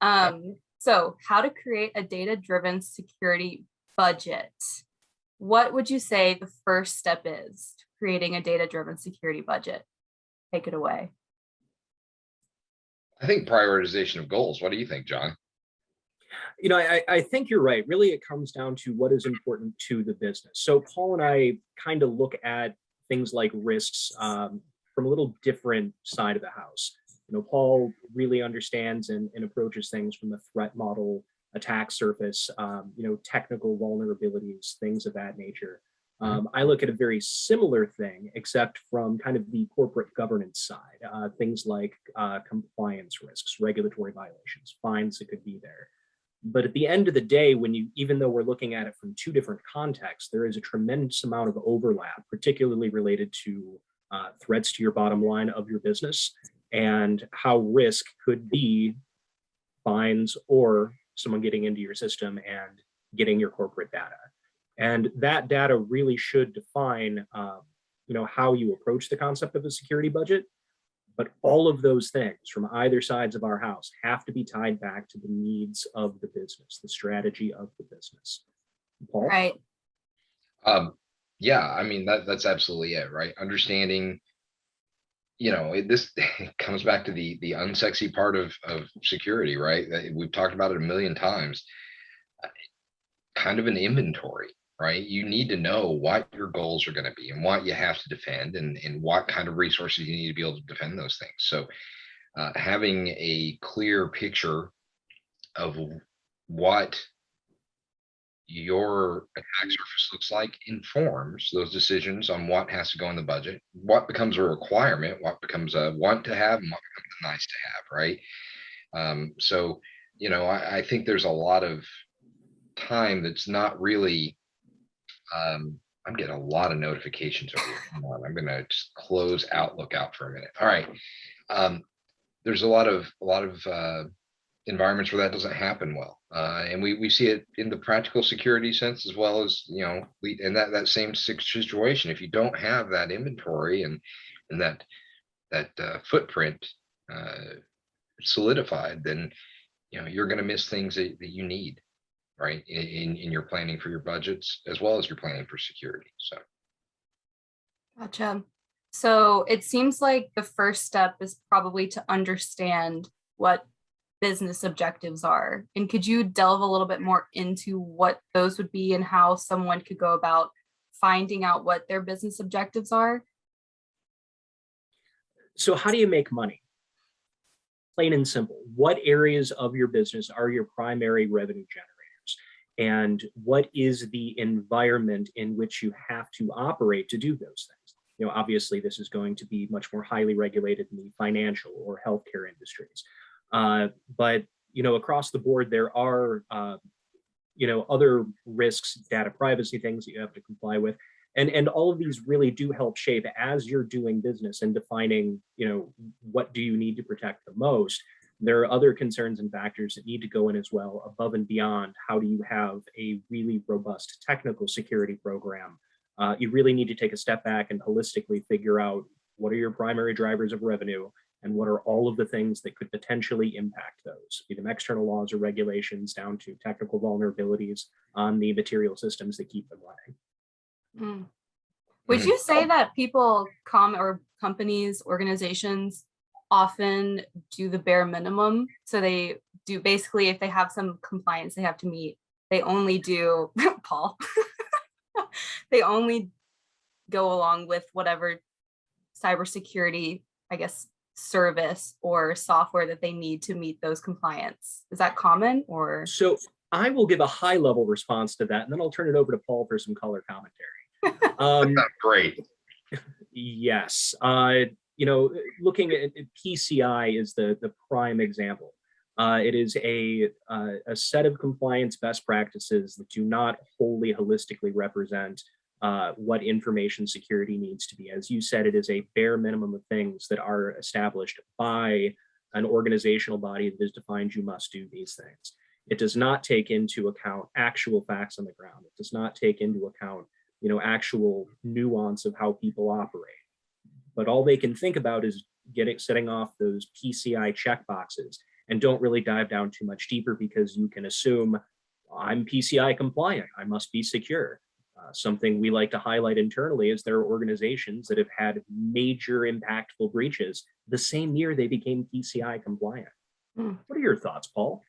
So how to create a data-driven security budget. What would you say the first step is to creating a data-driven security budget? Take it away. I think prioritization of goals. What do you think, John? I think you're right. Really, it comes down to what is important to the business. So Paul and I kind of look at things like risks from a little different side of the house. Paul really understands and approaches things from the threat model, attack surface, technical vulnerabilities, things of that nature. I look at a very similar thing, except from kind of the corporate governance side, things like compliance risks, regulatory violations, fines that could be there. But at the end of the day, even though we're looking at it from two different contexts, there is a tremendous amount of overlap, particularly related to threats to your bottom line of your business and how risk could be fines or someone getting into your system and getting your corporate data. And that data really should define, how you approach the concept of a security budget. But all of those things from either sides of our house have to be tied back to the needs of the business, the strategy of the business. Paul? Right. Yeah, I mean, that's absolutely it, right? Understanding, this comes back to the unsexy part of security, right? We've talked about it a million times. Kind of an inventory, right? You need to know what your goals are going to be and what you have to defend and what kind of resources you need to be able to defend those things. So having a clear picture of what your attack surface looks like informs those decisions on what has to go in the budget, what becomes a requirement, what becomes a want to have, and what becomes a nice to have, right? So, I think there's a lot of time that's not really, I'm getting a lot of notifications over here. Come on, I'm going to just close Outlook out for a minute. All right. There's a lot of environments where that doesn't happen well. And we see it in the practical security sense, as well as, in that same situation. If you don't have that inventory and that footprint solidified, then, you're going to miss things that you need, right? In your planning for your budgets, as well as your planning for security. So. Gotcha. So it seems like the first step is probably to understand what business objectives are. And could you delve a little bit more into what those would be and how someone could go about finding out what their business objectives are? So how do you make money? Plain and simple. What areas of your business are your primary revenue generators? And what is the environment in which you have to operate to do those things? Obviously, this is going to be much more highly regulated in the financial or healthcare industries. But across the board, there are other risks, data privacy things that you have to comply with, and all of these really do help shape as you're doing business and defining what do you need to protect the most. There are other concerns and factors that need to go in as well, above and beyond how do you have a really robust technical security program. You really need to take a step back and holistically figure out what are your primary drivers of revenue and what are all of the things that could potentially impact those, be them external laws or regulations down to technical vulnerabilities on the material systems that keep them running. Would you say that people or companies, organizations often do the bare minimum? So they do basically, if they have some compliance they have to meet, they only do, Paul, they only go along with whatever cybersecurity, I guess, service or software that they need to meet those compliance. Is that common or? So I will give a high level response to that, and then I'll turn it over to Paul for some color commentary. Great. Yes. Looking at PCI is the prime example. It is a set of compliance best practices that do not wholly holistically represent what information security needs to be. As you said, it is a bare minimum of things that are established by an organizational body that is defined you must do these things. It does not take into account actual facts on the ground. It does not take into account, actual nuance of how people operate. But all they can think about is setting off those PCI checkboxes and don't really dive down too much deeper because you can assume I'm PCI compliant, I must be secure. Something we like to highlight internally is there are organizations that have had major impactful breaches the same year they became PCI compliant. What are your thoughts, Paul?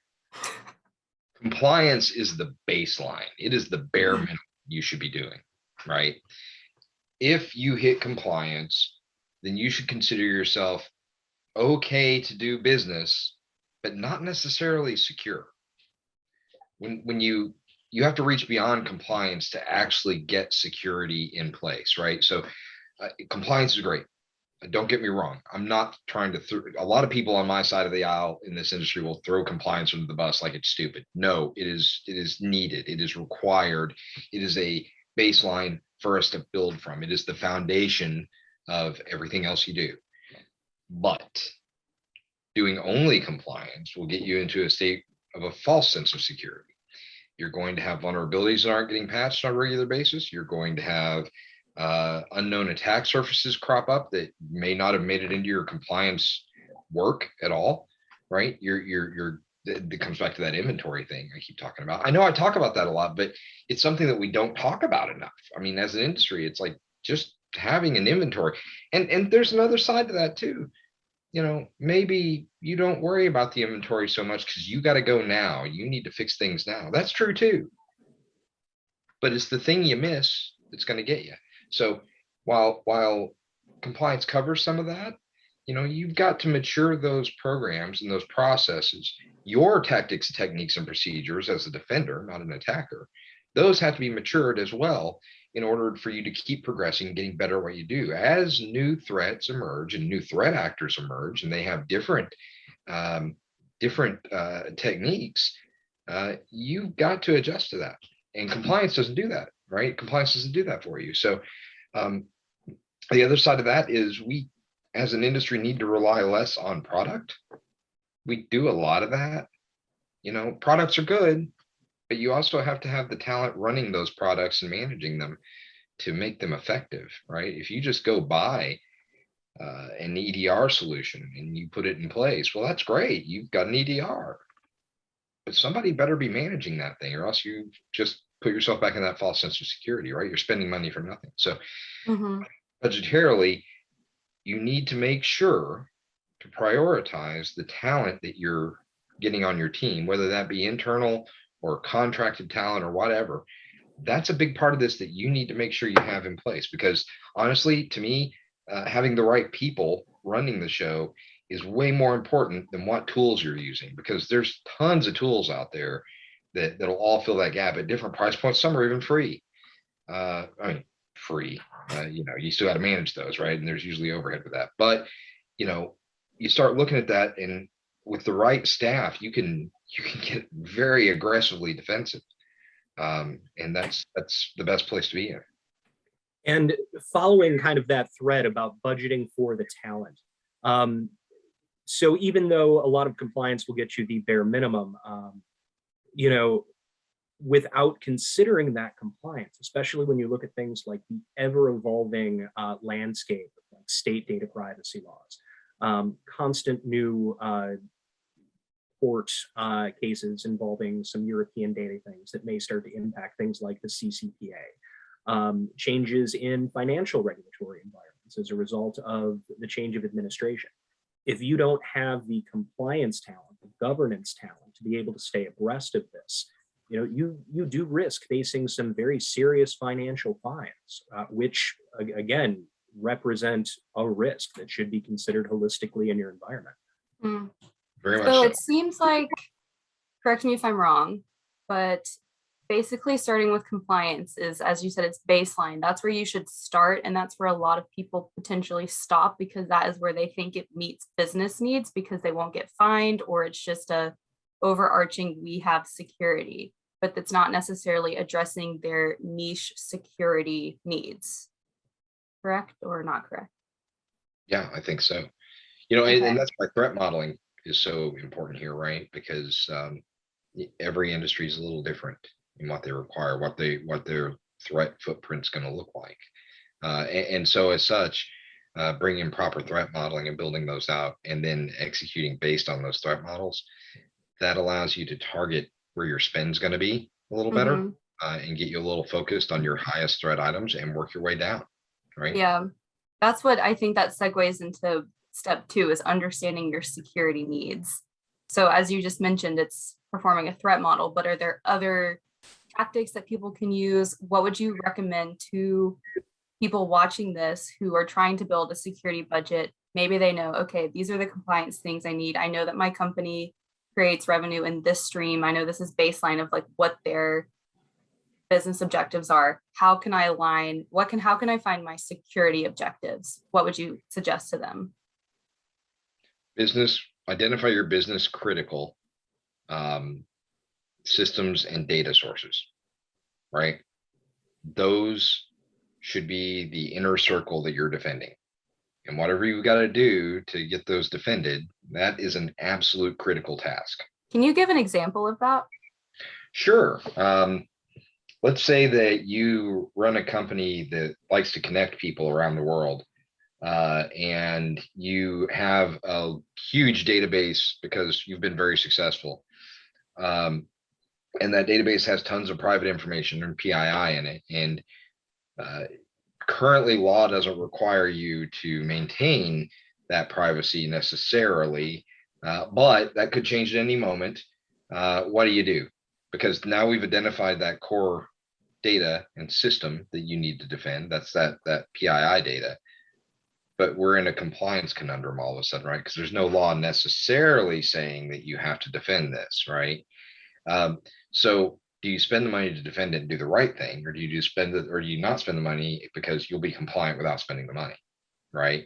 Compliance is the baseline. It is the bare minimum you should be doing, right? If you hit compliance, then you should consider yourself okay to do business, but not necessarily secure. When you have to reach beyond compliance to actually get security in place, right? So compliance is great. Don't get me wrong. I'm not trying to a lot of people on my side of the aisle in this industry will throw compliance under the bus like it's stupid. No, it is needed. It is required. It is a baseline for us to build from. It is the foundation of everything else you do. But doing only compliance will get you into a state of a false sense of security. You're going to have vulnerabilities that aren't getting patched on a regular basis. You're going to have unknown attack surfaces crop up that may not have made it into your compliance work at all, right? It comes back to that inventory thing I keep talking about. I know I talk about that a lot, but it's something that we don't talk about enough. I mean, as an industry, it's like just having an inventory. And there's another side to that too. You know, maybe you don't worry about the inventory so much because you got to go now. You need to fix things now. That's true too. But it's the thing you miss that's going to get you. So while compliance covers some of that, you know, you've got to mature those programs and those processes, your tactics, techniques, and procedures as a defender, not an attacker. Those have to be matured as well in order for you to keep progressing, getting better at what you do. As new threats emerge and new threat actors emerge, and they have different techniques, you've got to adjust to that. And compliance doesn't do that, right? Compliance doesn't do that for you. So the other side of that is we, as an industry, need to rely less on product. We do a lot of that. You know, products are good, but you also have to have the talent running those products and managing them to make them effective, right? If you just go buy an EDR solution and you put it in place, well, that's great. You've got an EDR, but somebody better be managing that thing, or else you just put yourself back in that false sense of security, right? You're spending money for nothing. So budgetarily, you need to make sure to prioritize the talent that you're getting on your team, whether that be internal or contracted talent or whatever. That's a big part of this that you need to make sure you have in place, because honestly, to me, having the right people running the show is way more important than what tools you're using, because there's tons of tools out there that'll all fill that gap at different price points. Some are even free. I mean, free, you know, you still got to manage those, right? And there's usually overhead with that. But, you know, you start looking at that, and with the right staff, you can get very aggressively defensive. And that's the best place to be in. And following kind of that thread about budgeting for the talent. So even though a lot of compliance will get you the bare minimum, you know, without considering that compliance, especially when you look at things like the ever-evolving landscape of like state data privacy laws, constant new court cases involving some European data things that may start to impact things like the CCPA, changes in financial regulatory environments as a result of the change of administration. If you don't have the compliance talent, the governance talent to be able to stay abreast of this, you know, you do risk facing some very serious financial fines, which again represent a risk that should be considered holistically in your environment. Very much So so. it seems like, correct me if I'm wrong, but basically starting with compliance is, as you said, it's baseline. That's where you should start. And that's where a lot of people potentially stop, because that is where they think it meets business needs, because they won't get fined, or it's just a overarching, we have security, but that's not necessarily addressing their niche security needs. Correct or not correct? Yeah, I think so. You know, Okay. and that's why threat modeling is so important here, right? Because every industry is a little different in what they require, what their threat footprint's going to look like. And so as such, bringing in proper threat modeling and building those out, and then executing based on those threat models, that allows you to target where your spend's going to be a little better, Mhm. and get you a little focused on your highest threat items and work your way down, right? Yeah, that's what I think that segues into step 2 is understanding your security needs. So as you just mentioned, it's performing a threat model, but are there other tactics that people can use? What would you recommend to people watching this who are trying to build a security budget? Maybe they know, okay, these are the compliance things I need. I know that my company creates revenue in this stream. I know this is baseline of like what their business objectives are. How can I align? How can I find my security objectives? What would you suggest to them? Identify your business critical systems and data sources, right? Those should be the inner circle that you're defending. And whatever you've got to do to get those defended, that is an absolute critical task. Can you give an example of that? Sure. Let's say that you run a company that likes to connect people around the world, and you have a huge database because you've been very successful. And that database has tons of private information and PII in it. And currently, law doesn't require you to maintain that privacy necessarily, but that could change at any moment. What do you do? Because now we've identified that core data and system that you need to defend. That's that PII data. But we're in a compliance conundrum all of a sudden, right? Because there's no law necessarily saying that you have to defend this, right? So do you spend the money to defend it and do the right thing, or do you or do you not spend the money because you'll be compliant without spending the money, right?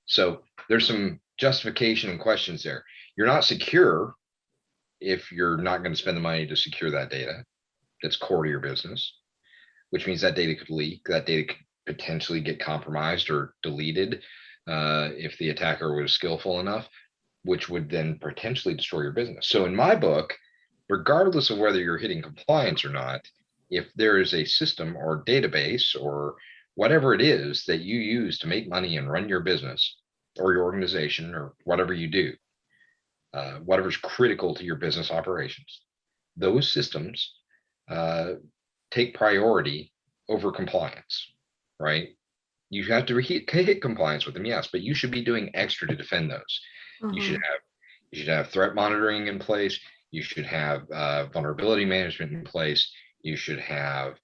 So there's some justification and questions there. You're not secure if you're not going to spend the money to secure that data that's core to your business, which means that data could leak, that data could potentially get compromised or deleted if the attacker was skillful enough, which would then potentially destroy your business. So in my book, regardless of whether you're hitting compliance or not, if there is a system or database or whatever it is that you use to make money and run your business or your organization or whatever you do, whatever's critical to your business operations, those systems take priority over compliance, right? You have to hit compliance with them, yes, but you should be doing extra to defend those. You should have threat monitoring in place. You should have vulnerability management in place. You should have,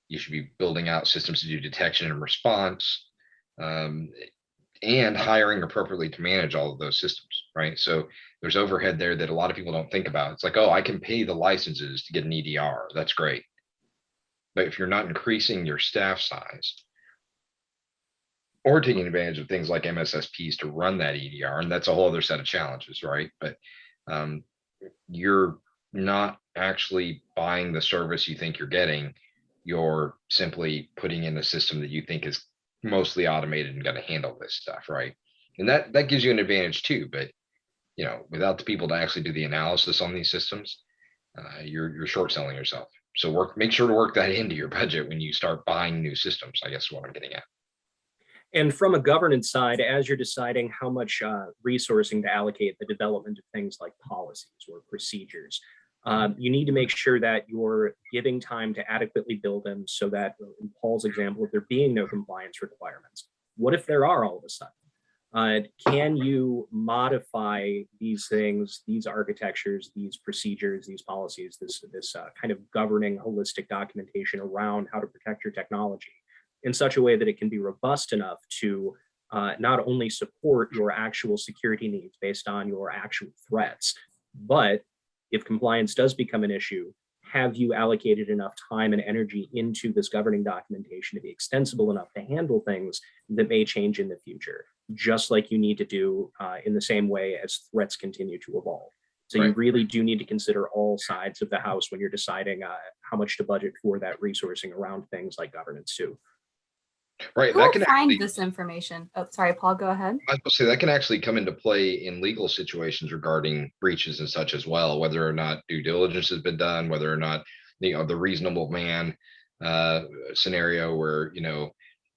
you should be building out systems to do detection and response, and hiring appropriately to manage all of those systems, right? So there's overhead there that a lot of people don't think about. It's like, oh, I can pay the licenses to get an EDR. That's great. But if you're not increasing your staff size or taking advantage of things like MSSPs to run that EDR, and that's a whole other set of challenges, right? But you're not actually buying the service you think you're getting. You're simply putting in a system that you think is mostly automated and going to handle this stuff, right? And that gives you an advantage too. But without the people to actually do the analysis on these systems, you're short selling yourself. So make sure to work that into your budget when you start buying new systems, I guess is what I'm getting at. And from a governance side, as you're deciding how much resourcing to allocate the development of things like policies or procedures, you need to make sure that you're giving time to adequately build them so that, in Paul's example, if there being no compliance requirements, what if there are all of a sudden? Can you modify these things, these architectures, these procedures, these policies, this kind of governing holistic documentation around how to protect your technology in such a way that it can be robust enough to not only support your actual security needs based on your actual threats, but if compliance does become an issue, have you allocated enough time and energy into this governing documentation to be extensible enough to handle things that may change in the future, just like you need to do in the same way as threats continue to evolve. So you really do need to consider all sides of the house when you're deciding how much to budget for that resourcing around things like governance too. Right. Who will find this information? Oh, sorry, Paul, go ahead. I was going to say that can actually come into play in legal situations regarding breaches and such as well, whether or not due diligence has been done, whether or not the reasonable man scenario where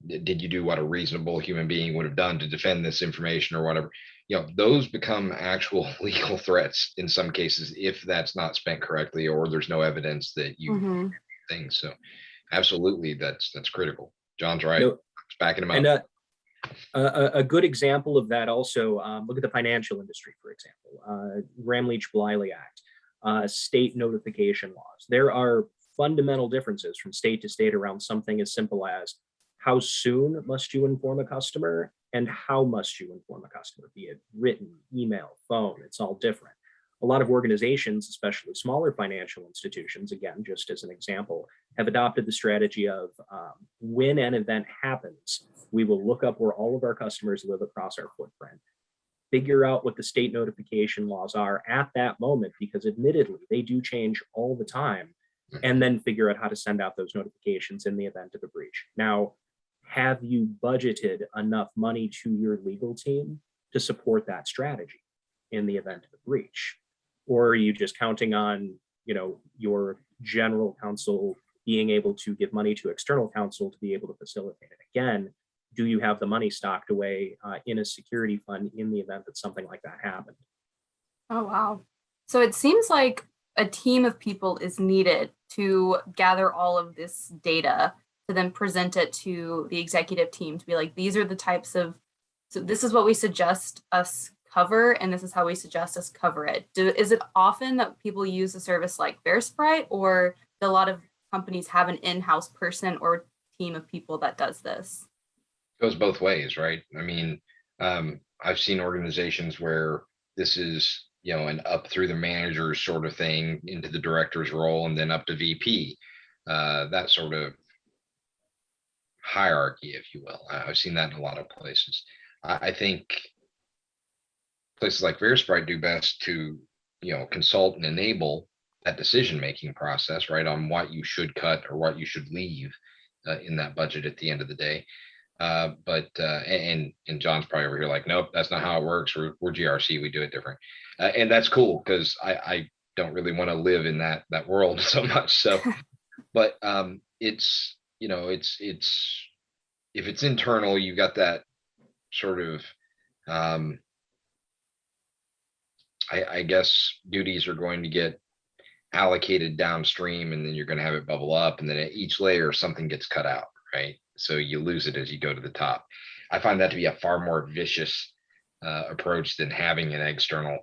did you do what a reasonable human being would have done to defend this information or whatever? Those become actual legal threats in some cases if that's not spent correctly or there's no evidence that you Mhm. things. So absolutely, that's critical. John's right. No, It's backing him and up. a good example of that also, look at the financial industry, for example, Gramm-Leach-Bliley Act, state notification laws. There are fundamental differences from state to state around something as simple as how soon must you inform a customer and how must you inform a customer, be it written, email, phone, it's all different. A lot of organizations, especially smaller financial institutions, again, just as an example, have adopted the strategy of when an event happens, we will look up where all of our customers live across our footprint, figure out what the state notification laws are at that moment, because admittedly, they do change all the time, and then figure out how to send out those notifications in the event of a breach. Now, have you budgeted enough money to your legal team to support that strategy in the event of a breach? Or are you just counting on, your general counsel being able to give money to external counsel to be able to facilitate it? Again, do you have the money stocked away in a security fund in the event that something like that happened? Oh, wow. So it seems like a team of people is needed to gather all of this data to then present it to the executive team to be like, these are the types of, so this is what we suggest us cover, and this is how we suggest us cover it. Is it often that people use a service like VERSPRITE, or do a lot of companies have an in-house person or team of people that does this? Goes both ways, right? I mean, I've seen organizations where this is, an up through the manager sort of thing into the director's role and then up to VP, that sort of hierarchy, if you will. I've seen that in a lot of places. I think places like VeriSprite do best to, consult and enable that decision-making process, right, on what you should cut or what you should leave in that budget at the end of the day. And John's probably over here like, nope, that's not how it works. We're GRC, we do it different, and that's cool because I don't really want to live in that world so much. So, but it's it's if it's internal, you've got that sort of I guess duties are going to get allocated downstream, and then you're going to have it bubble up, and then at each layer something gets cut out, right? So you lose it as you go to the top. I find that to be a far more vicious approach than having an external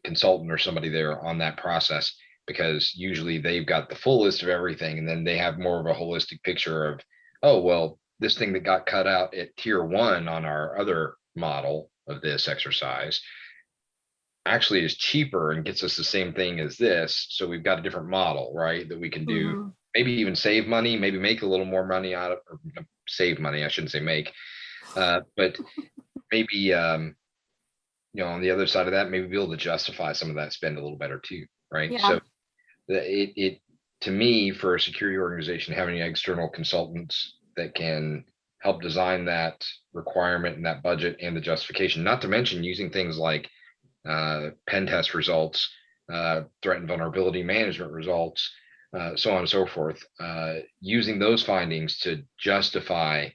consultant or somebody there on that process, because usually they've got the full list of everything, and then they have more of a holistic picture of, oh, well, this thing that got cut out at tier 1 on our other model of this exercise actually is cheaper and gets us the same thing as this. So we've got a different model, right, that we can do, maybe even save money, maybe make a little more money out of, or save money, I shouldn't say make, but maybe, on the other side of that, maybe be able to justify some of that spend a little better too, right? Yeah. So it to me, for a security organization, having external consultants that can help design that requirement and that budget and the justification, not to mention using things like pen test results, threat and vulnerability management results, so on and so forth, using those findings to justify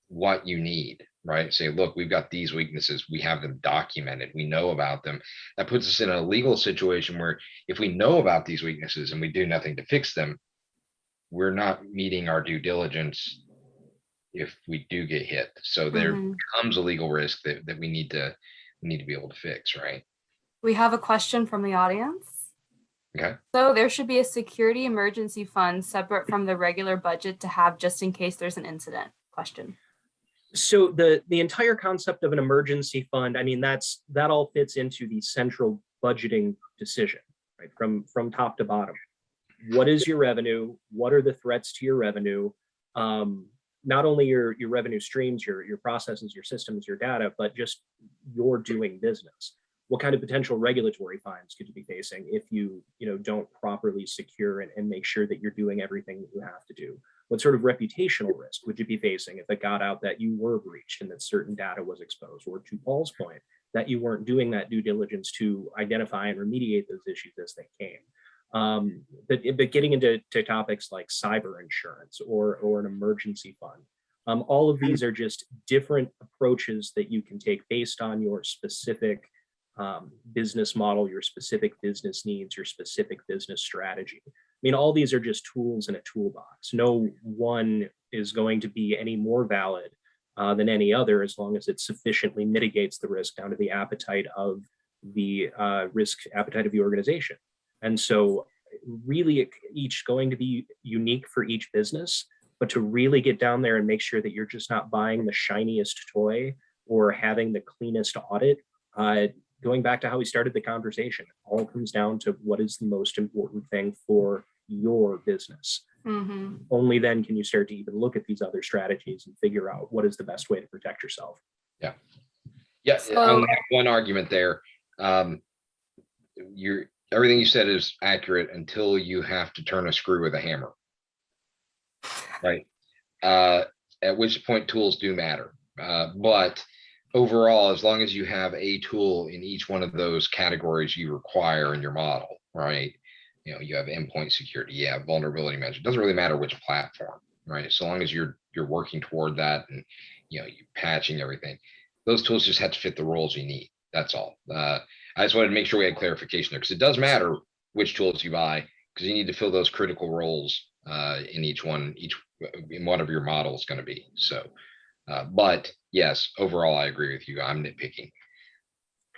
what you need, right? Say, look, we've got these weaknesses, we have them documented, we know about them. That puts us in a legal situation where if we know about these weaknesses and we do nothing to fix them, we're not meeting our due diligence if we do get hit. So there becomes a legal risk that we need to be able to fix, right? We have a question from the audience. Okay. So there should be a security emergency fund separate from the regular budget to have just in case there's an incident. Question. So the entire concept of an emergency fund, I mean, that all fits into the central budgeting decision, right? From top to bottom. What is your revenue? What are the threats to your revenue? Not only your revenue streams, your processes, your systems, your data, but just your doing business. What kind of potential regulatory fines could you be facing if you don't properly secure and make sure that you're doing everything that you have to do? What sort of reputational risk would you be facing if it got out that you were breached and that certain data was exposed? Or to Paul's point, that you weren't doing that due diligence to identify and remediate those issues as they came. But getting into topics like cyber insurance or an emergency fund, All of these are just different approaches that you can take based on your specific business model, your specific business needs, your specific business strategy. I mean, all these are just tools in a toolbox. No one is going to be any more valid than any other, as long as it sufficiently mitigates the risk down to the appetite of the risk appetite of the organization. And so really each going to be unique for each business, but to really get down there and make sure that you're just not buying the shiniest toy or having the cleanest audit. Going back to how we started the conversation, it all comes down to what is the most important thing for your business. Mm-hmm. Only then can you start to even look at these other strategies and figure out what is the best way to protect yourself. Yeah. So- I only have one argument there. Everything you said is accurate until you have to turn a screw with a hammer, right? At which point tools do matter. But overall, as long as you have a tool in each one of those categories you require in your model, right? You know, you have endpoint security, you have vulnerability management. It doesn't really matter which platform, right? So long as you're working toward that and you're patching everything, those tools just have to fit the roles you need. That's all. I just wanted to make sure we had clarification there, because it does matter which tools you buy, because you need to fill those critical roles in in whatever your model is going to be. So, but yes, overall, I agree with you. I'm nitpicking.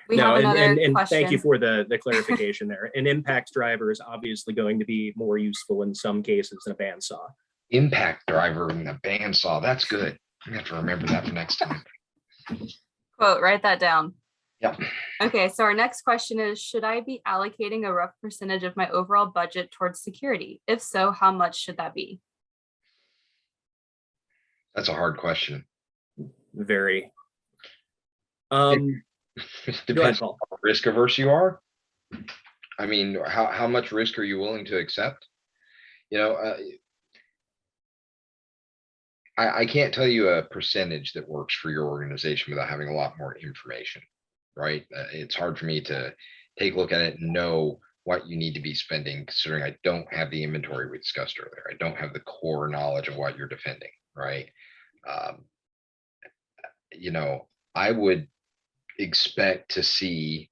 We have another and question. thank you for the clarification there. An impact driver is obviously going to be more useful in some cases than a bandsaw. Impact driver and the bandsaw. That's good. I'm gonna have to remember that for next time. Quote, write that down. Yep. Okay, so our next question is, should I be allocating a rough percentage of my overall budget towards security? If so, how much should that be? That's a hard question. Very. It depends on how risk averse you are. I mean, how much risk are you willing to accept? I can't tell you a percentage that works for your organization without having a lot more information, right? It's hard for me to take a look at it and know what you need to be spending, considering I don't have the inventory we discussed earlier. I don't have the core knowledge of what you're defending, right? I would expect to see,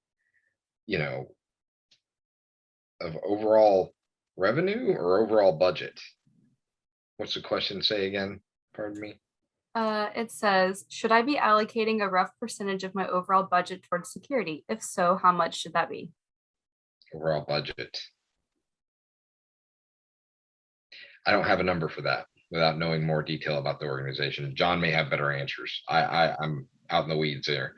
of overall revenue or overall budget. What's the question say again? Pardon me. It says, should I be allocating a rough percentage of my overall budget towards security? If so, how much should that be? Overall budget. I don't have a number for that without knowing more detail about the organization. John may have better answers. I'm out in the weeds there.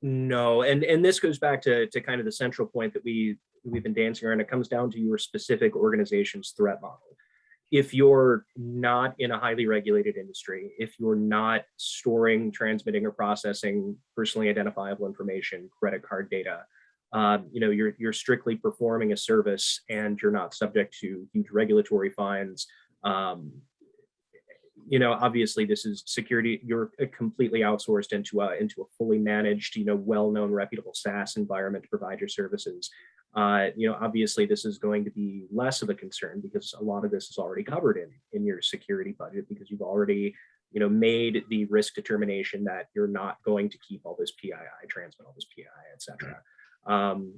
No, and this goes back to kind of the central point that we've been dancing around. It comes down to your specific organization's threat model. If you're not in a highly regulated industry, if you're not storing, transmitting, or processing personally identifiable information, credit card data, you're strictly performing a service and you're not subject to huge regulatory fines. Obviously this is security. You're completely outsourced into a fully managed, well-known, reputable SaaS environment to provide your services. Obviously this is going to be less of a concern because a lot of this is already covered in your security budget, because you've already, made the risk determination that you're not going to keep all this PII, transmit all this PII, etc.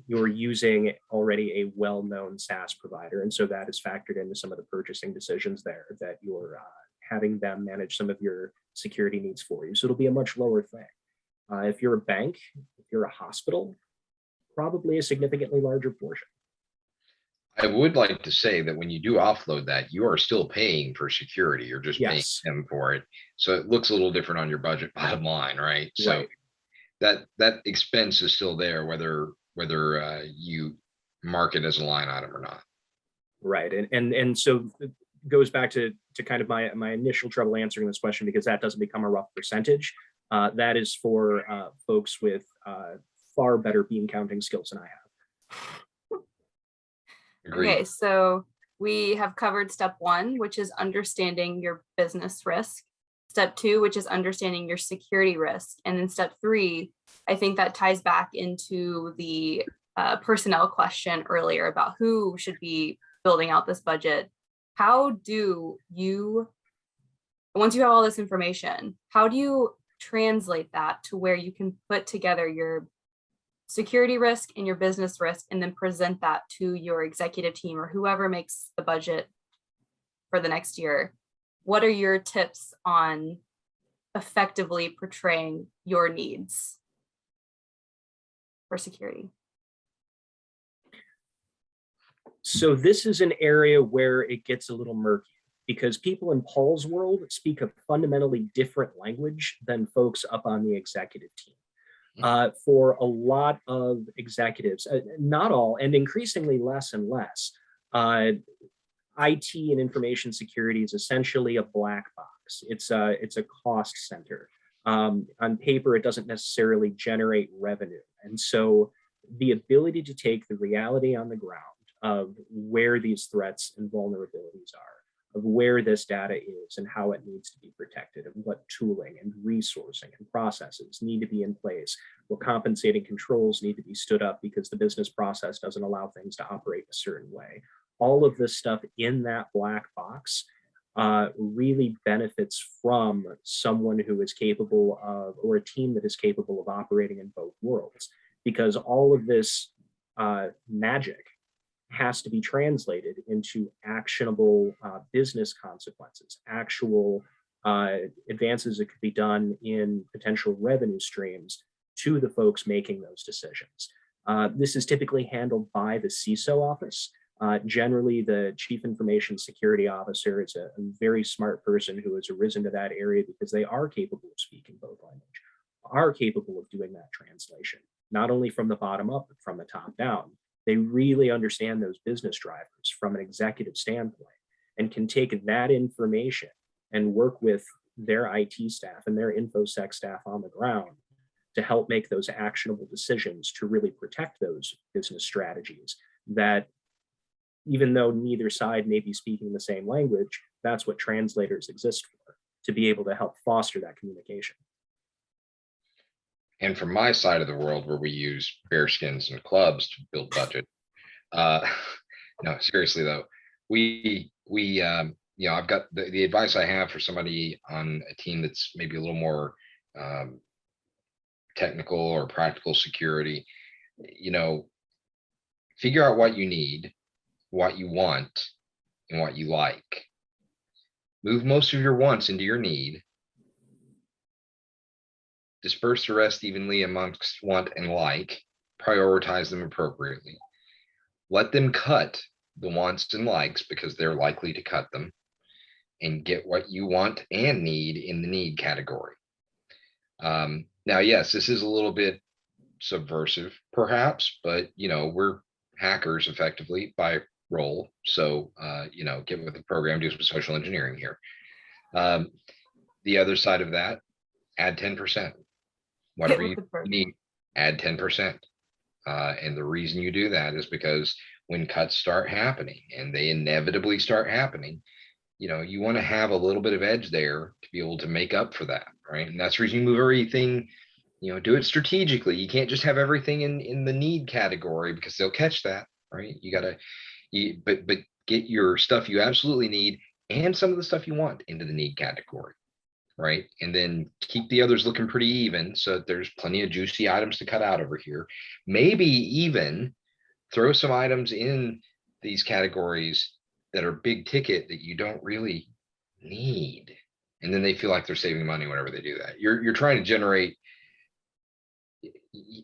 You're using already a well-known SaaS provider, and so that is factored into some of the purchasing decisions there, that you're having them manage some of your security needs for you. So it'll be a much lower thing. If you're a bank, if you're a hospital, probably a significantly larger portion. I would like to say that when you do offload that, you are still paying for security. You're just paying them for it. So it looks a little different on your budget bottom line, right? So that expense is still there, whether you mark it as a line item or not. Right. And so it goes back to kind of my initial trouble answering this question, because that doesn't become a rough percentage. That is for folks with far better bean counting skills than I have. Agreed. Okay, so we have covered step 1, which is understanding your business risk. Step 2, which is understanding your security risk. And then step 3, I think that ties back into the personnel question earlier about who should be building out this budget. How do you once you have all this information, how do you translate that to where you can put together your security risk and your business risk and then present that to your executive team or whoever makes the budget for the next year? What are your tips on effectively portraying your needs for security? So this is an area where it gets a little murky, because people in Paul's world speak a fundamentally different language than folks up on the executive team. For a lot of executives, not all, and increasingly less and less, IT and information security is essentially a black box. It's a cost center. On paper, it doesn't necessarily generate revenue. And so the ability to take the reality on the ground of where these threats and vulnerabilities are, of where this data is and how it needs to be protected, and what tooling and resourcing and processes need to be in place, what compensating controls need to be stood up because the business process doesn't allow things to operate a certain way. All of this stuff in that black box really benefits from someone who is capable of, or a team that is capable of operating in both worlds, because all of this magic has to be translated into actionable business consequences, actual advances that could be done in potential revenue streams to the folks making those decisions. This is typically handled by the CISO office. Generally, the Chief Information Security Officer is a very smart person who has arisen to that area because they are capable of speaking both language, are capable of doing that translation, not only from the bottom up, but from the top down. They really understand those business drivers from an executive standpoint and can take that information and work with their IT staff and their InfoSec staff on the ground to help make those actionable decisions to really protect those business strategies that, even though neither side may be speaking the same language, that's what translators exist for, to be able to help foster that communication. And from my side of the world, where we use bearskins and clubs to build budget, no, seriously though, we you know, I've got the advice I have for somebody on a team that's maybe a little more technical or practical security. You know, figure out what you need, what you want, and what you like. Move most of your wants into your need. Disperse the rest evenly amongst want and like, prioritize them appropriately. Let them cut the wants and likes because they're likely to cut them, and get what you want and need in the need category. Now, yes, this is a little bit subversive perhaps, but you know, we're hackers effectively by role. So, you know, get with the program, do some social engineering here. The other side of that, add 10%. Whatever you need, add 10%. And the reason you do that is because when cuts start happening, and they inevitably start happening, you know, you want to have a little bit of edge there to be able to make up for that, right? And that's the reason you move everything, you know, do it strategically. You can't just have everything in the need category because they'll catch that, right? You gotta, but get your stuff you absolutely need and some of the stuff you want into the need category. Right. And then keep the others looking pretty even so that there's plenty of juicy items to cut out over here. Maybe even throw some items in these categories that are big ticket that you don't really need. And then they feel like they're saving money whenever they do that. You're trying to generate.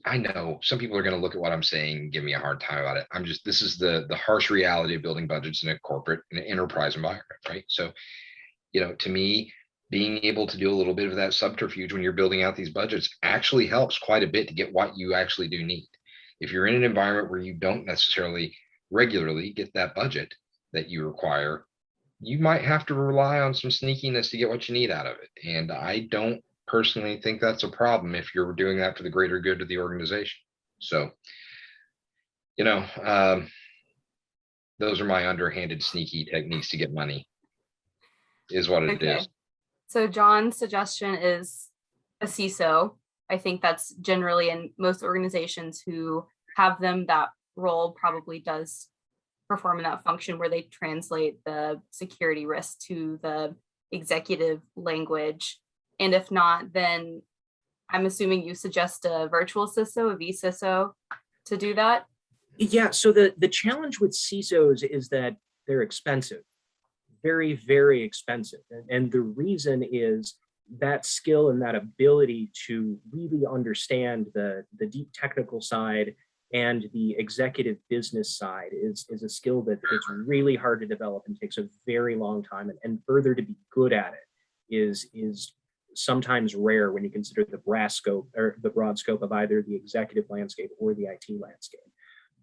I know some people are going to look at what I'm saying and give me a hard time about it. This is the harsh reality of building budgets in a corporate and an enterprise environment, right? So, you know, to me, being able to do a little bit of that subterfuge when you're building out these budgets actually helps quite a bit to get what you actually do need. If you're in an environment where you don't necessarily regularly get that budget that you require, you might have to rely on some sneakiness to get what you need out of it. And I don't personally think that's a problem if you're doing that for the greater good of the organization. So, you know, those are my underhanded, sneaky techniques to get money, is what it is. So John's suggestion is a CISO. I think that's generally in most organizations who have them, that role probably does perform in that function where they translate the security risk to the executive language? And if not, then I'm assuming you suggest a virtual CISO, a vCISO to do that? Yeah, so the challenge with CISOs is that they're expensive, very, very expensive. And the reason is that skill and that ability to really understand the deep technical side and the executive business side is a skill that it's really hard to develop and takes a very long time. And further, to be good at it is sometimes rare when you consider the broad scope of either the executive landscape or the IT landscape.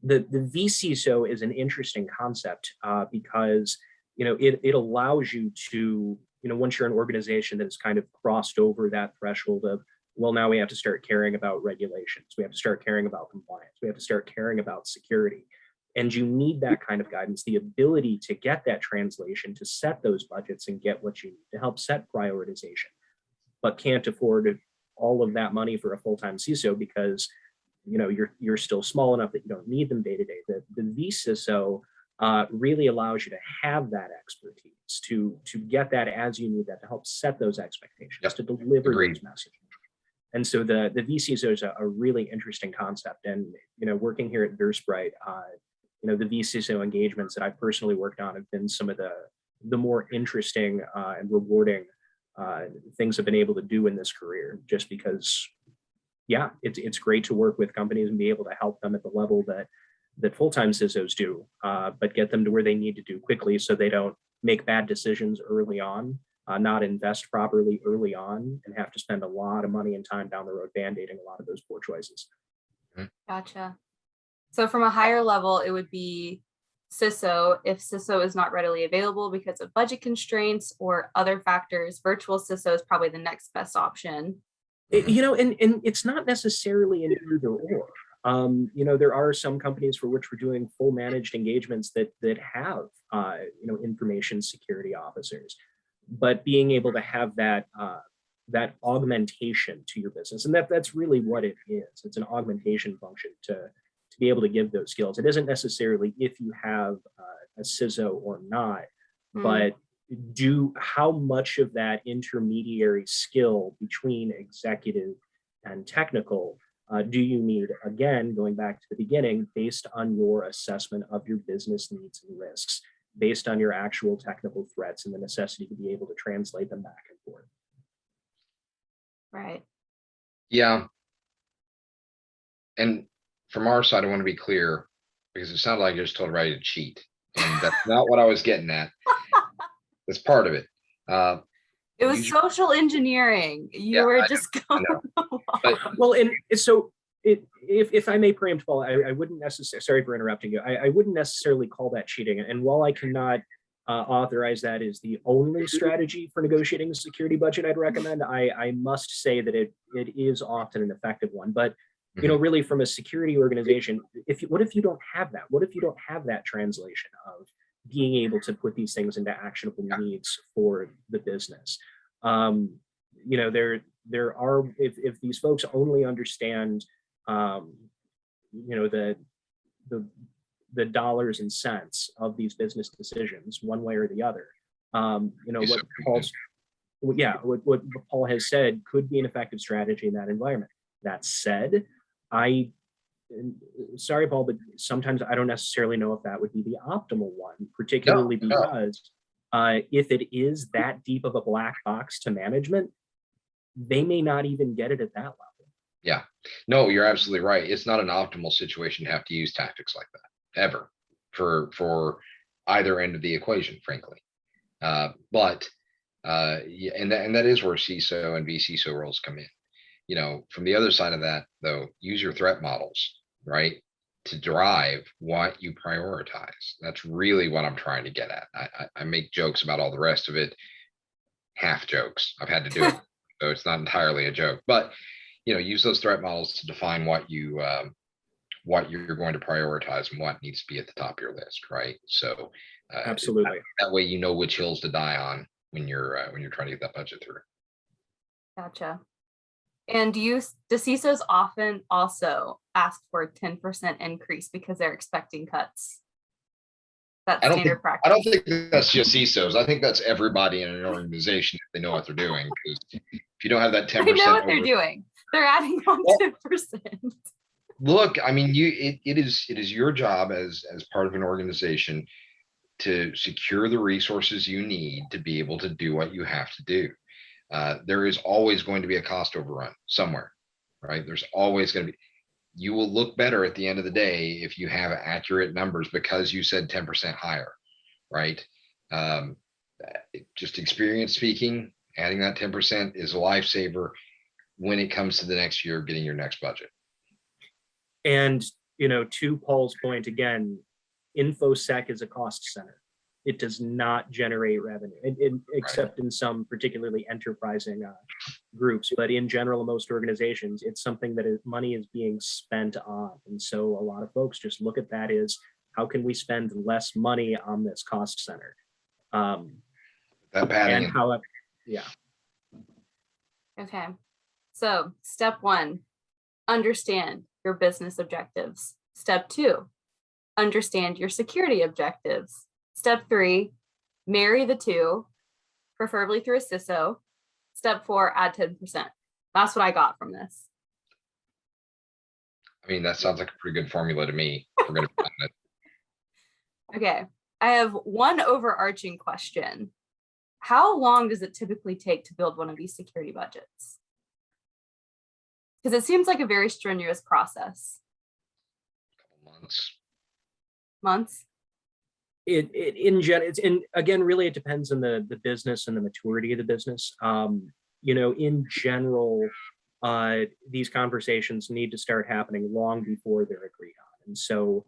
The vCISO is an interesting concept because it allows you to, once you're an organization that has kind of crossed over that threshold of, well, now we have to start caring about regulations, we have to start caring about compliance, we have to start caring about security. And you need that kind of guidance, the ability to get that translation, to set those budgets and get what you need to help set prioritization, but can't afford all of that money for a full-time CISO because you're still small enough that you don't need them day to day. The vCISO really allows you to have that expertise to get that as you need that, to help set those expectations, to deliver those messages. And so the vCISO is a really interesting concept. And working here at VerSprite, the vCISO engagements that I've personally worked on have been some of the more interesting and rewarding things I've been able to do in this career, just because it's great to work with companies and be able to help them at the level that full-time CISOs do, but get them to where they need to do quickly so they don't make bad decisions early on, not invest properly early on, and have to spend a lot of money and time down the road band-aiding a lot of those poor choices. Gotcha. So from a higher level, it would be CISO. If CISO is not readily available because of budget constraints or other factors, virtual CISO is probably the next best option. And it's not necessarily an either or. There are some companies for which we're doing full managed engagements that have information security officers, but being able to have that augmentation to your business, and that's really what it is. It's an augmentation function to be able to give those skills. It isn't necessarily if you have a CISO or not, but how much of that intermediary skill between executive and technical do you need, again, going back to the beginning, based on your assessment of your business needs and risks, based on your actual technical threats and the necessity to be able to translate them back and forth. Right. Yeah. And from our side, I want to be clear, because it sounded like you just told Ray to cheat. And that's not what I was getting at. That's part of it. It was social engineering. You were just going well, and so if I may preempt, Paul, I wouldn't necessarily, sorry for interrupting you, I wouldn't necessarily call that cheating. And while I cannot authorize that as the only strategy for negotiating a security budget I'd recommend, I must say that it is often an effective one. But really from a security organization, what if you don't have that? What if you don't have that translation of being able to put these things into actionable needs for the business? There are, if these folks only understand, the dollars and cents of these business decisions, one way or the other, what Paul has said could be an effective strategy in that environment. That said, sorry, Paul, but sometimes I don't necessarily know if that would be the optimal one, particularly because if it is that deep of a black box to management, they may not even get it at that level. Yeah, no, you're absolutely right. It's not an optimal situation to have to use tactics like that ever for either end of the equation, frankly. And that is where CISO and vCISO roles come in. From the other side of that, though, use your threat models, right, to drive what you prioritize. That's really what I'm trying to get at. I make jokes about all the rest of it, half jokes. I've had to do it, so it's not entirely a joke. But use those threat models to define what you're going to prioritize and what needs to be at the top of your list, right? So absolutely, that way you know which hills to die on when you're trying to get that budget through. Gotcha. And do CISOs often also ask for a 10% increase because they're expecting cuts? That's I don't standard think practice. I don't think that's just CISOs. I think that's everybody in an organization if they know what they're doing. Because if you don't have that 10%, They know what they're doing. They're adding on Well, 10%. look, I mean, it is your job as part of an organization to secure the resources you need to be able to do what you have to do. There is always going to be a cost overrun somewhere, right? There's always going to be. You will look better at the end of the day if you have accurate numbers because you said 10% higher, right? Just experience speaking, adding that 10% is a lifesaver when it comes to the next year, getting your next budget. And, to Paul's point again, InfoSec is a cost center. It does not generate revenue, except in some particularly enterprising groups. But in general, in most organizations, it's something that money is being spent on. And so a lot of folks just look at that as, how can we spend less money on this cost center? That padding. And how, yeah. Okay. So step 1, understand your business objectives. Step 2, understand your security objectives. Step 3, marry the two, preferably through a CISO. Step 4, add 10%. That's what I got from this. I mean, that sounds like a pretty good formula to me. If we're going to be honest. Okay. I have one overarching question. How long does it typically take to build one of these security budgets? Because it seems like a very strenuous process. Months. Months? Again, really, it depends on the business and the maturity of the business. In general, these conversations need to start happening long before they're agreed on. And so,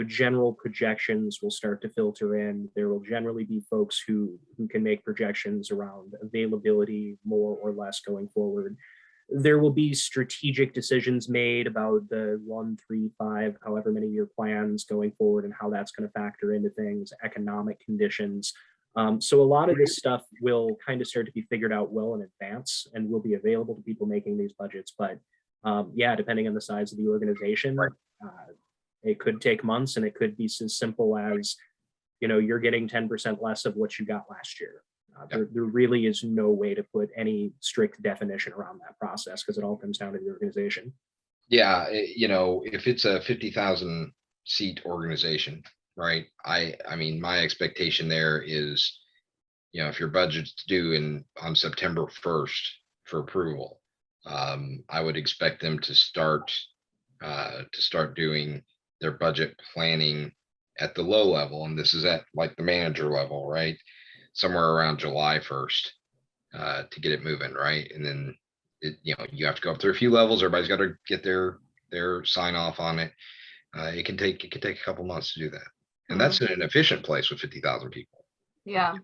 general projections will start to filter in. There will generally be folks who can make projections around availability more or less going forward. There will be strategic decisions made about the 1, 3, 5, however many year plans going forward and how that's going to factor into things, economic conditions. So a lot of this stuff will kind of start to be figured out well in advance and will be available to people making these budgets. But depending on the size of the organization, it could take months, and it could be as simple as, you're getting 10% less of what you got last year. There really is no way to put any strict definition around that process because it all comes down to the organization. Yeah, if it's a 50,000 seat organization, right? I mean, my expectation there is, if your budget's due on September 1st for approval, I would expect them to start doing their budget planning at the low level, and this is at like the manager level, right? Somewhere around July 1st to get it moving, right? And then you have to go up through a few levels. Everybody's got to get their sign off on it. It can take a couple months to do that, and that's in an efficient place with 50,000 people. Yeah.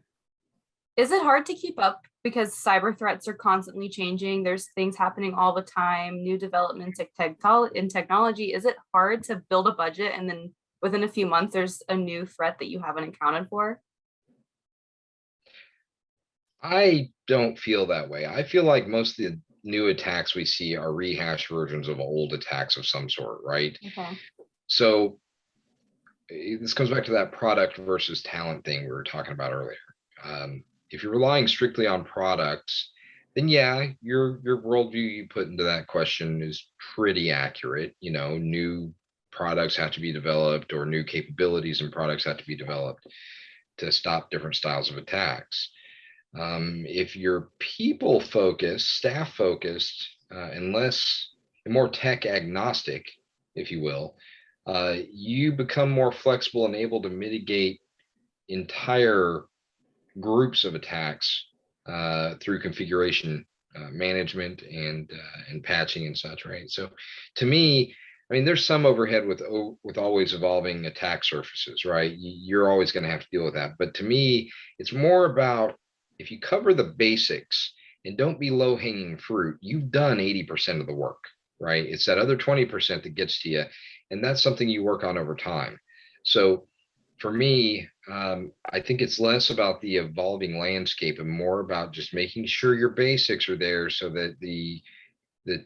Is it hard to keep up because cyber threats are constantly changing? There's things happening all the time, new developments in technology. Is it hard to build a budget and then within a few months there's a new threat that you haven't accounted for? I don't feel that way. I feel like most of the new attacks we see are rehashed versions of old attacks of some sort, right? Okay. So this comes back to that product versus talent thing we were talking about earlier. If you're relying strictly on products, then your worldview you put into that question is pretty accurate. New products have to be developed, or new capabilities and products have to be developed to stop different styles of attacks. If you're people focused, staff focused, and more tech agnostic, if you will, you become more flexible and able to mitigate entire groups of attacks through configuration management and patching and such, right? So to me, I mean, there's some overhead with always evolving attack surfaces, right? You're always going to have to deal with that. But to me, it's more about, if you cover the basics and don't be low hanging fruit, you've done 80% of the work, right? It's that other 20% that gets to you. And that's something you work on over time. So for me, I think it's less about the evolving landscape and more about just making sure your basics are there so that the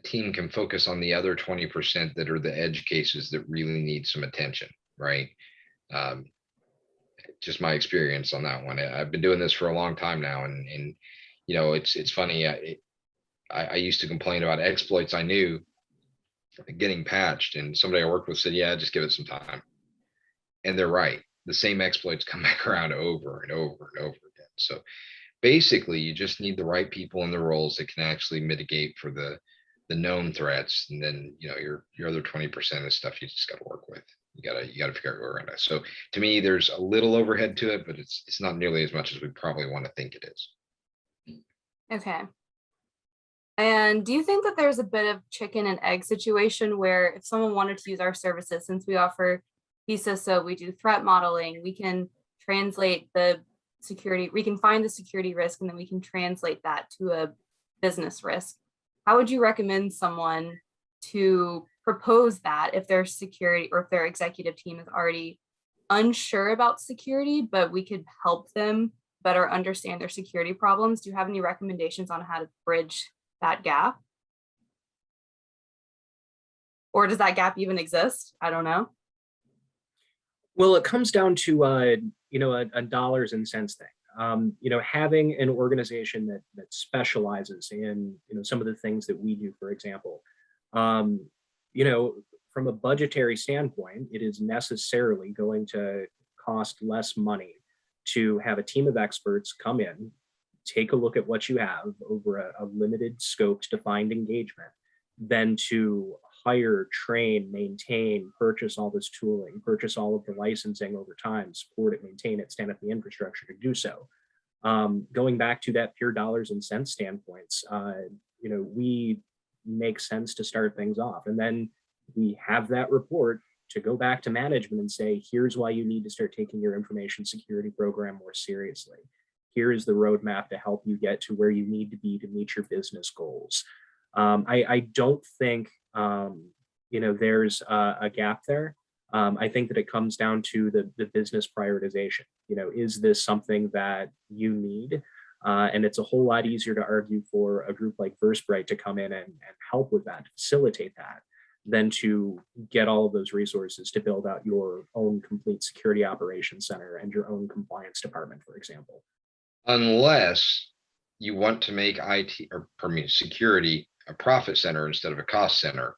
team can focus on the other 20% that are the edge cases that really need some attention, right? just my experience on that one. I've been doing this for a long time now, and it's funny. I used to complain about exploits I knew getting patched, and somebody I worked with said, "Yeah, just give it some time." And they're right. The same exploits come back around over and over and over again. So basically, you just need the right people in the roles that can actually mitigate for the known threats, and then your other 20% is stuff you just got to work with. You gotta figure out where we're at. So to me, there's a little overhead to it, but it's not nearly as much as we probably want to think it is. Okay. And do you think that there's a bit of chicken and egg situation where if someone wanted to use our services, since we offer CISO, we do threat modeling, we can translate the security, we can find the security risk, and then we can translate that to a business risk. How would you recommend someone to propose that if their security or if their executive team is already unsure about security, but we could help them better understand their security problems? Do you have any recommendations on how to bridge that gap? Or does that gap even exist? I don't know. Well, it comes down to a dollars and cents thing. Having an organization that specializes in some of the things that we do, for example, from a budgetary standpoint, it is necessarily going to cost less money to have a team of experts come in, take a look at what you have over a limited scoped defined engagement, than to hire, train, maintain, purchase all this tooling, purchase all of the licensing over time, support it, maintain it, stand up the infrastructure to do so. Going back to that pure dollars and cents standpoints, we make sense to start things off. And then we have that report to go back to management and say, here's why you need to start taking your information security program more seriously. Here is the roadmap to help you get to where you need to be to meet your business goals. I don't think, there's a gap there. I think that it comes down to the business prioritization. Is this something that you need? And it's a whole lot easier to argue for a group like VERSPRITE to come in and help with that, facilitate that, than to get all of those resources to build out your own complete security operations center and your own compliance department, for example. Unless you want to make security a profit center instead of a cost center.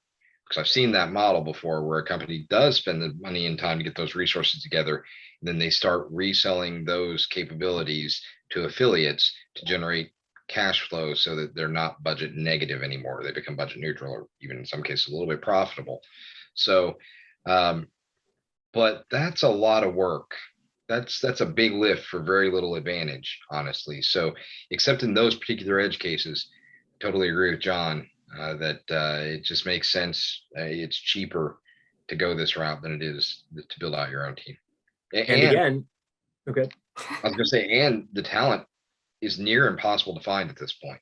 Because I've seen that model before where a company does spend the money and time to get those resources together, and then they start reselling those capabilities to affiliates to generate cash flow so that they're not budget negative anymore. They become budget neutral, or even in some cases a little bit profitable. So, but that's a lot of work. That's a big lift for very little advantage, honestly. So, except in those particular edge cases, totally agree with John that it just makes sense. It's cheaper to go this route than it is to build out your own team. And again, okay. I was going to say, and the talent is near impossible to find at this point.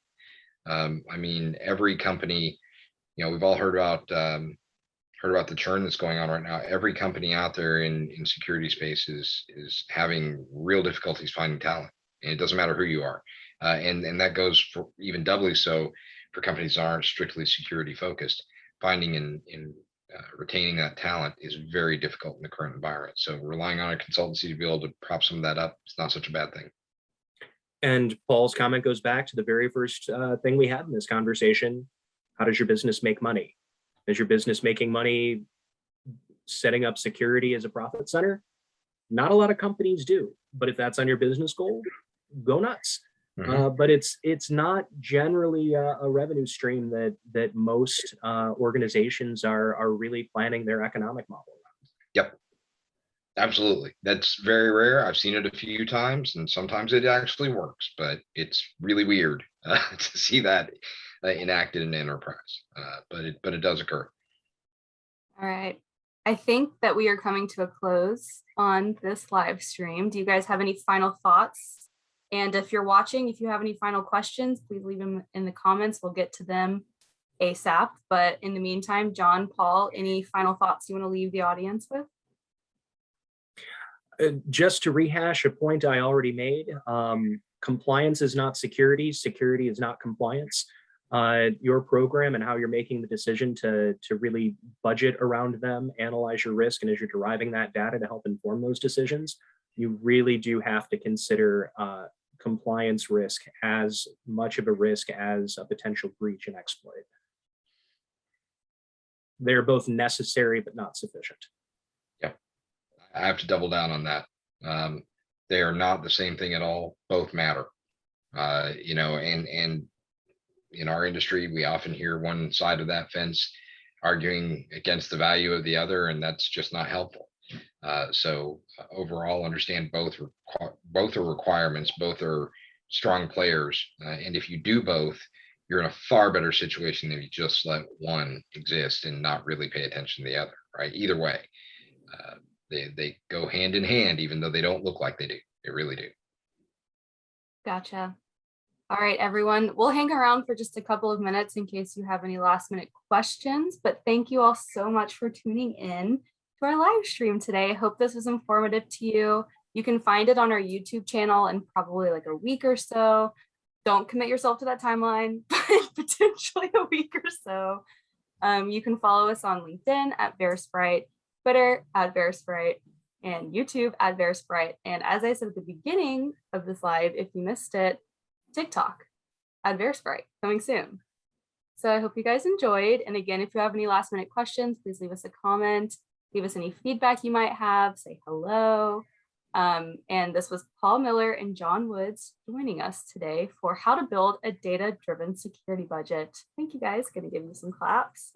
I mean, every company, we've all heard about the churn that's going on right now. Every company out there in security space is having real difficulties finding talent, and it doesn't matter who you are. And that goes for even doubly so for companies that aren't strictly security focused. Finding and retaining that talent is very difficult in the current environment. So relying on a consultancy to be able to prop some of that up is not such a bad thing. And Paul's comment goes back to the very first thing we had in this conversation. How does your business make money? Is your business making money setting up security as a profit center? Not a lot of companies do, but if that's on your business goal, go nuts. Mm-hmm. But it's not generally a revenue stream that most organizations are really planning their economic model around. Yep, absolutely. That's very rare. I've seen it a few times, and sometimes it actually works, but it's really weird to see that enacted in enterprise. But it does occur. All right. I think that we are coming to a close on this live stream. Do you guys have any final thoughts? And if you're watching, if you have any final questions, please leave them in the comments. We'll get to them ASAP. But in the meantime, John, Paul, any final thoughts you want to leave the audience with? Just to rehash a point I already made, compliance is not security. Security is not compliance. Your program and how you're making the decision to really budget around them, analyze your risk, and as you're deriving that data to help inform those decisions, you really do have to consider compliance risk as much of a risk as a potential breach and exploit. They're both necessary, but not sufficient. Yeah, I have to double down on that. They are not the same thing at all. Both matter. You know, and in our industry, we often hear one side of that fence arguing against the value of the other, and that's just not helpful. So overall, understand both are requirements, both are strong players, and if you do both, you're in a far better situation than if you just let one exist and not really pay attention to the other. Right? Either way, they go hand in hand, even though they don't look like they do. They really do. Gotcha. All right, everyone, we'll hang around for just a couple of minutes in case you have any last minute questions, but thank you all so much for tuning in to our live stream today. I hope this was informative to you. You can find it on our YouTube channel in probably like a week or so. Don't commit yourself to that timeline, but potentially a week or so. You can follow us on LinkedIn at VERSPRITE, Twitter at VERSPRITE, and YouTube at VERSPRITE. And as I said at the beginning of this live, if you missed it, TikTok at VERSPRITE coming soon. So I hope you guys enjoyed. And again, if you have any last minute questions, please leave us a comment, leave us any feedback you might have, say hello. And this was Paul Miller and John Woods joining us today for how to build a data-driven security budget. Thank you guys. Gonna give you some claps.